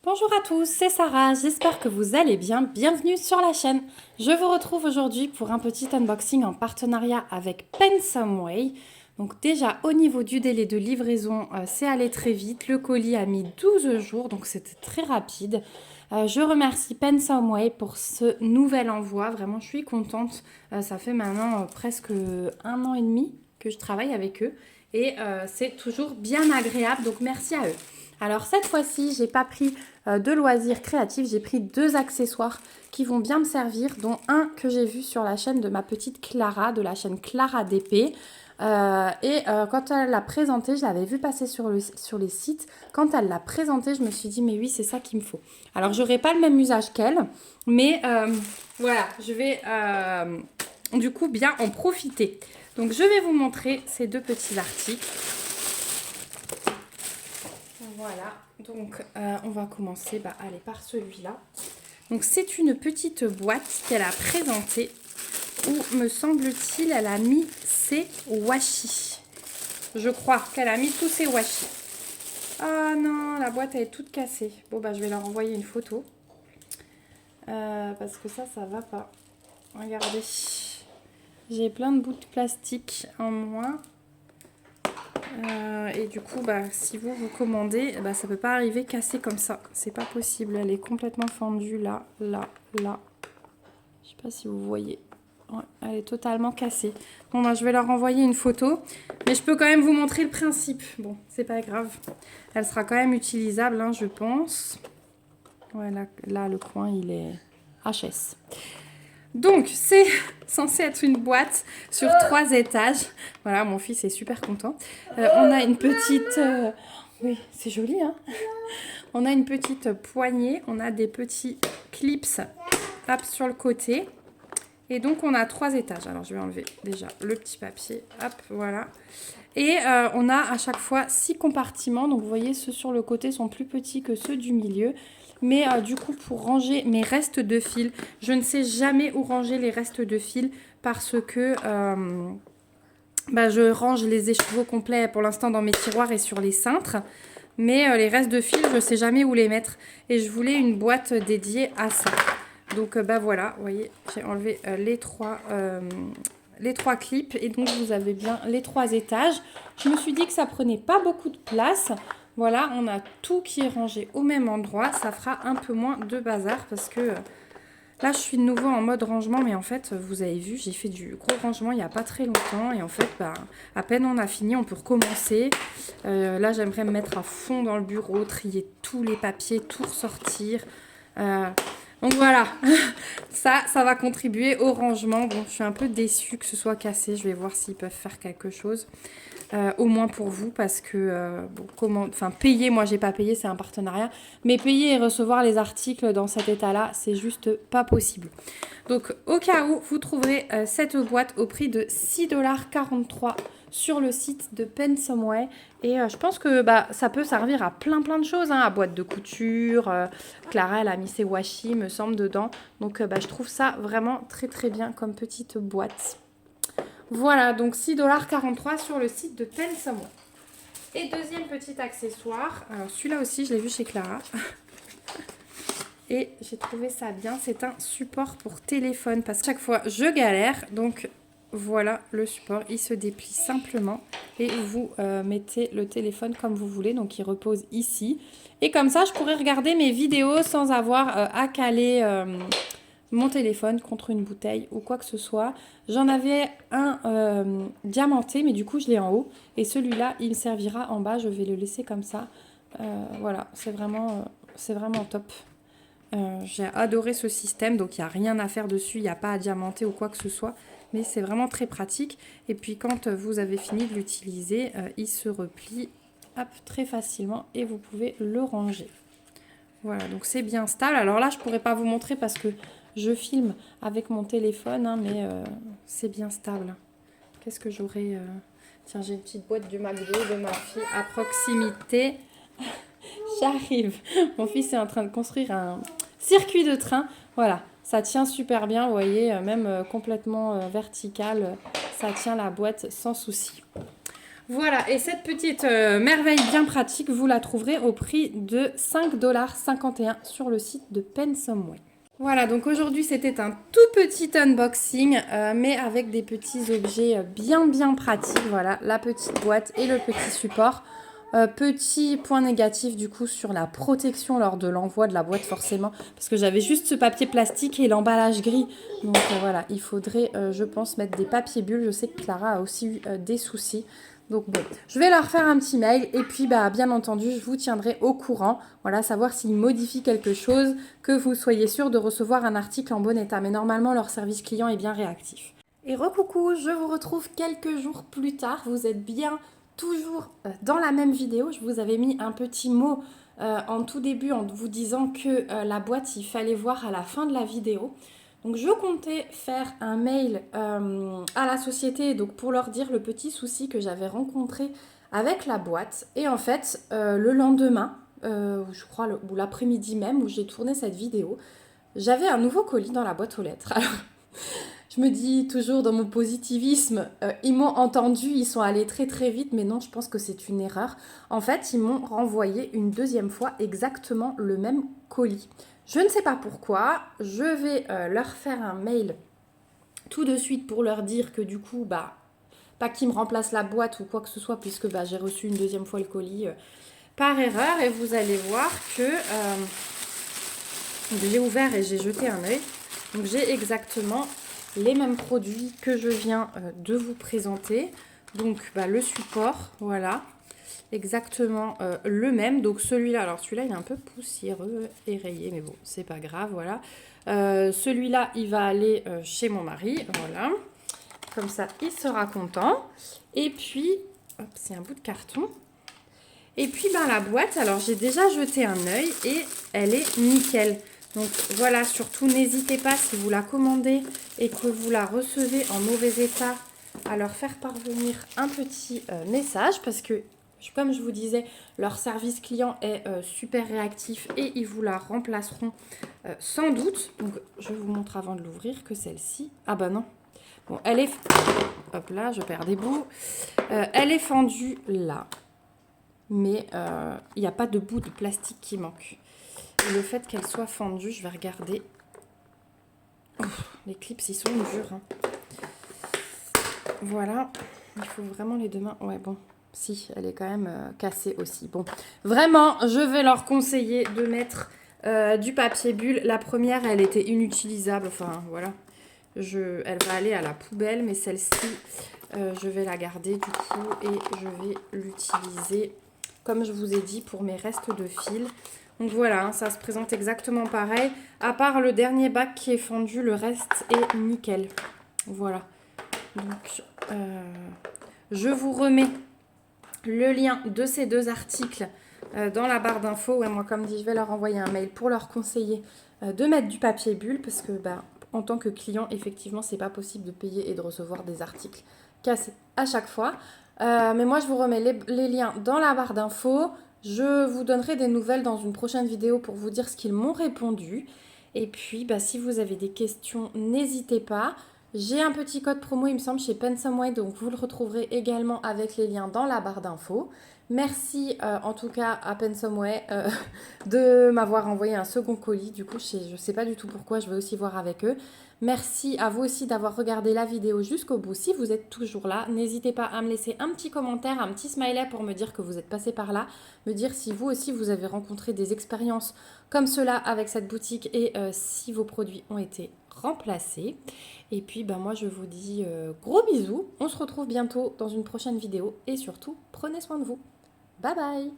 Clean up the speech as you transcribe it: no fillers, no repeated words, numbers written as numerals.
Bonjour à tous, c'est Sarah, j'espère que vous allez bien, bienvenue sur la chaîne. Je vous retrouve aujourd'hui pour un petit unboxing en partenariat avec Pensomeway. Donc déjà au niveau du délai de livraison, c'est allé très vite, le colis a mis 12 jours, donc c'était très rapide. Je remercie Pensomeway pour ce nouvel envoi, vraiment je suis contente, ça fait maintenant presque 1 an et demi que je travaille avec eux et c'est toujours bien agréable, donc merci à eux. Alors cette fois-ci, j'ai pas pris de loisirs créatifs, j'ai pris 2 accessoires qui vont bien me servir, dont un que j'ai vu sur la chaîne de ma petite Clara, de la chaîne Clara DP. Quand elle l'a présenté, je l'avais vu passer sur les sites. Quand elle l'a présenté, je me suis dit, mais oui, c'est ça qu'il me faut. Alors, j'aurai pas le même usage qu'elle, mais voilà, je vais du coup bien en profiter. Donc, je vais vous montrer ces 2 petits articles. Voilà, donc on va commencer par celui-là. Donc c'est une petite boîte qu'elle a présentée où, me semble-t-il, elle a mis ses washi. Je crois qu'elle a mis tous ses washi. Ah non, la boîte elle est toute cassée. Bon bah je vais leur envoyer une photo. Parce que ça va pas. Regardez. J'ai plein de bouts de plastique en moins. Et du coup, si vous commandez, ça peut pas arriver cassé comme ça. C'est pas possible. Elle est complètement fendue là, là, là. Je sais pas si vous voyez. Ouais, elle est totalement cassée. Bon, je vais leur envoyer une photo. Mais je peux quand même vous montrer le principe. Bon, c'est pas grave. Elle sera quand même utilisable, hein, je pense. Ouais, là, le coin, il est HS. Donc, c'est censé être une boîte sur 3 étages. Voilà, mon fils est super content. On a une petite... Oui, c'est joli, hein. On a une petite poignée. On a des petits clips hop, sur le côté. Et donc, on a 3 étages. Alors, je vais enlever déjà le petit papier. Hop, voilà. Et on a à chaque fois 6 compartiments. Donc, vous voyez, ceux sur le côté sont plus petits que ceux du milieu. Mais du coup, pour ranger mes restes de fil, je ne sais jamais où ranger les restes de fil parce que je range les écheveaux complets pour l'instant dans mes tiroirs et sur les cintres. Mais les restes de fil, je ne sais jamais où les mettre. Et je voulais une boîte dédiée à ça. Donc voilà, vous voyez, j'ai enlevé les trois clips. Et donc vous avez bien les 3 étages. Je me suis dit que ça prenait pas beaucoup de place. Voilà, on a tout qui est rangé au même endroit. Ça fera un peu moins de bazar parce que là, je suis de nouveau en mode rangement. Mais en fait, vous avez vu, j'ai fait du gros rangement il n'y a pas très longtemps. Et en fait, à peine on a fini, on peut recommencer. Là, j'aimerais me mettre à fond dans le bureau, trier tous les papiers, tout ressortir. Donc voilà, ça va contribuer au rangement. Bon, je suis un peu déçue que ce soit cassé. Je vais voir s'ils peuvent faire quelque chose. Au moins pour vous, parce que payer, moi j'ai pas payé, c'est un partenariat, mais payer et recevoir les articles dans cet état-là, c'est juste pas possible. Donc au cas où, vous trouverez cette boîte au prix de 6,43 $ sur le site de Pensomeway. Et je pense que ça peut servir à plein de choses, hein, à boîte de couture. Clara, elle a mis ses washi, me semble, dedans. Donc je trouve ça vraiment très bien comme petite boîte. Voilà, donc 6,43 $ sur le site de Pensomeway. Et deuxième petit accessoire, alors celui-là aussi, je l'ai vu chez Clara. Et j'ai trouvé ça bien, c'est un support pour téléphone. Parce que chaque fois, je galère. Donc voilà le support, il se déplie simplement. Et vous mettez le téléphone comme vous voulez. Donc il repose ici. Et comme ça, je pourrais regarder mes vidéos sans avoir à caler mon téléphone contre une bouteille ou quoi que ce soit. J'en avais un diamanté, mais du coup je l'ai en haut. Et celui-là, il me servira en bas. Je vais le laisser comme ça. Voilà, c'est vraiment top. J'ai adoré ce système, donc il n'y a rien à faire dessus, il n'y a pas à diamanter ou quoi que ce soit. Mais c'est vraiment très pratique. Et puis quand vous avez fini de l'utiliser, il se replie hop, très facilement et vous pouvez le ranger. Voilà, donc c'est bien stable. Alors là, je ne pourrais pas vous montrer parce que je filme avec mon téléphone, hein, mais c'est bien stable. Qu'est-ce que j'aurais Tiens, j'ai une petite boîte du McDo de ma fille à proximité. J'arrive. Mon fils est en train de construire un circuit de train. Voilà, ça tient super bien, vous voyez, même complètement vertical. Ça tient la boîte sans souci. Voilà, et cette petite merveille bien pratique, vous la trouverez au prix de 5,51 $ sur le site de Pensomeway. Voilà, donc aujourd'hui c'était un tout petit unboxing, mais avec des petits objets bien pratiques. Voilà, la petite boîte et le petit support. Petit point négatif du coup sur la protection lors de l'envoi de la boîte forcément, parce que j'avais juste ce papier plastique et l'emballage gris. Donc voilà, il faudrait je pense mettre des papiers bulles. Je sais que Clara a aussi eu des soucis. Donc bon, je vais leur faire un petit mail et puis bien entendu, je vous tiendrai au courant. Voilà, savoir s'ils modifient quelque chose, que vous soyez sûr de recevoir un article en bon état. Mais normalement, leur service client est bien réactif. Et recoucou, je vous retrouve quelques jours plus tard. Vous êtes bien toujours dans la même vidéo. Je vous avais mis un petit mot en tout début en vous disant que la boîte, il fallait voir à la fin de la vidéo. Donc je comptais faire un mail à la société donc pour leur dire le petit souci que j'avais rencontré avec la boîte. Et en fait, le lendemain, je crois, ou l'après-midi même, où j'ai tourné cette vidéo, j'avais un nouveau colis dans la boîte aux lettres. Alors, je me dis toujours dans mon positivisme, ils m'ont entendu, ils sont allés très vite, mais non, je pense que c'est une erreur. En fait, ils m'ont renvoyé une deuxième fois exactement le même colis. Je ne sais pas pourquoi, je vais leur faire un mail tout de suite pour leur dire que du coup, pas qu'ils me remplacent la boîte ou quoi que ce soit, puisque j'ai reçu une deuxième fois le colis par erreur. Et vous allez voir que j'ai ouvert et j'ai jeté un œil. Donc j'ai exactement les mêmes produits que je viens de vous présenter. Donc le support, voilà, exactement le même. Donc celui-là, alors celui-là il est un peu poussiéreux et rayé, mais bon, c'est pas grave, voilà. Celui-là, il va aller chez mon mari, voilà. Comme ça, il sera content. Et puis, hop, c'est un bout de carton. Et puis la boîte, alors j'ai déjà jeté un œil et elle est nickel. Donc voilà, surtout n'hésitez pas si vous la commandez et que vous la recevez en mauvais état à leur faire parvenir un petit message parce que comme je vous disais, leur service client est super réactif et ils vous la remplaceront sans doute. Donc je vous montre avant de l'ouvrir que celle-ci, ah bah non, bon elle est, hop là je perds des bouts, elle est fendue là, mais il n'y a pas de bout de plastique qui manque. Et le fait qu'elle soit fendue, je vais regarder. Oh, les clips, ils sont durs. Hein. Voilà. Il faut vraiment les deux mains. Ouais, bon. Si, elle est quand même cassée aussi. Bon, vraiment, je vais leur conseiller de mettre du papier bulle. La première, elle était inutilisable. Enfin, voilà. Elle va aller à la poubelle, mais celle-ci, je vais la garder du coup et je vais l'utiliser, comme je vous ai dit, pour mes restes de fil. Donc voilà, hein, ça se présente exactement pareil. À part le dernier bac qui est fendu, le reste est nickel. Voilà. Donc, je vous remets le lien de ces deux articles dans la barre d'infos. Ouais, moi, comme dit, je vais leur envoyer un mail pour leur conseiller de mettre du papier bulle. Parce que, en tant que client, effectivement, c'est pas possible de payer et de recevoir des articles cassés à chaque fois. Mais moi, je vous remets les liens dans la barre d'infos. Je vous donnerai des nouvelles dans une prochaine vidéo pour vous dire ce qu'ils m'ont répondu. Et puis, si vous avez des questions, n'hésitez pas. J'ai un petit code promo, il me semble, chez Pensomeway, donc vous le retrouverez également avec les liens dans la barre d'infos. Merci en tout cas à Pensomeway de m'avoir envoyé un second colis. Du coup, je ne sais pas du tout pourquoi, je vais aussi voir avec eux. Merci à vous aussi d'avoir regardé la vidéo jusqu'au bout. Si vous êtes toujours là, n'hésitez pas à me laisser un petit commentaire, un petit smiley pour me dire que vous êtes passé par là. Me dire si vous aussi vous avez rencontré des expériences comme cela avec cette boutique et si vos produits ont été remplacés. Et puis moi je vous dis gros bisous. On se retrouve bientôt dans une prochaine vidéo et surtout prenez soin de vous. Bye bye!